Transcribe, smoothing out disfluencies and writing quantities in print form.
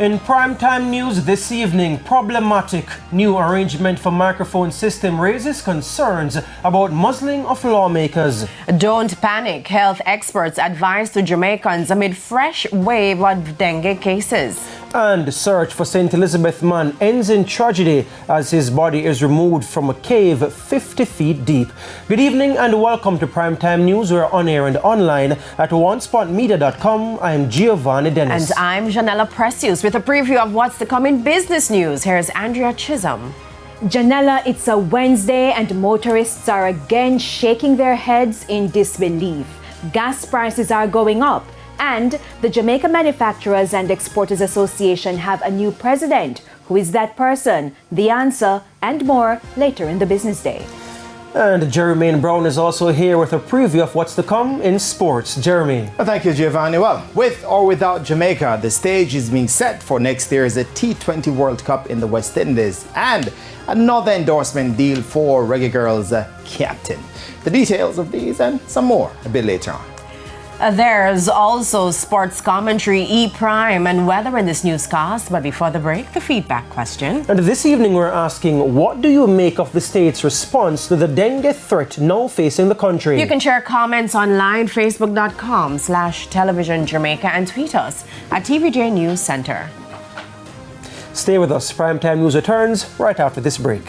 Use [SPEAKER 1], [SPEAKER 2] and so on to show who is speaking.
[SPEAKER 1] In primetime news this evening, problematic new arrangement for microphone system raises concerns about muzzling of lawmakers.
[SPEAKER 2] Don't panic. Health experts advise to Jamaicans amid fresh wave of dengue cases.
[SPEAKER 1] And search for St. Elizabeth man ends in tragedy as his body is removed from a cave 50 feet deep. Good evening and welcome to Primetime News. We're on air and online at onespotmedia.com. I'm Giovanni Dennis.
[SPEAKER 2] And I'm Janella Precious with a preview of what's to come in business news. Here's Andrea Chisholm.
[SPEAKER 3] Janella, it's a Wednesday and motorists are again shaking their heads in disbelief. Gas prices are going up. And the Jamaica Manufacturers and Exporters Association have a new president. Who is that person? The answer and more later in the business day.
[SPEAKER 1] And Jeremy Brown is also here with a preview of what's to come in sports. Jeremy.
[SPEAKER 4] Well, thank you, Giovanni. Well, with or without Jamaica, the stage is being set for next year's T20 World Cup in the West Indies. And another endorsement deal for Reggae Girls captain. The details of these and some more a bit later on.
[SPEAKER 2] There's also sports commentary, E-Prime, and weather in this newscast. But before the break, the feedback question.
[SPEAKER 1] And this evening we're asking, what do you make of the state's response to the dengue threat now facing the country?
[SPEAKER 2] You can share comments online, facebook.com/television Jamaica, and tweet us at TVJ News Center.
[SPEAKER 1] Stay with us. Primetime News returns right after this break.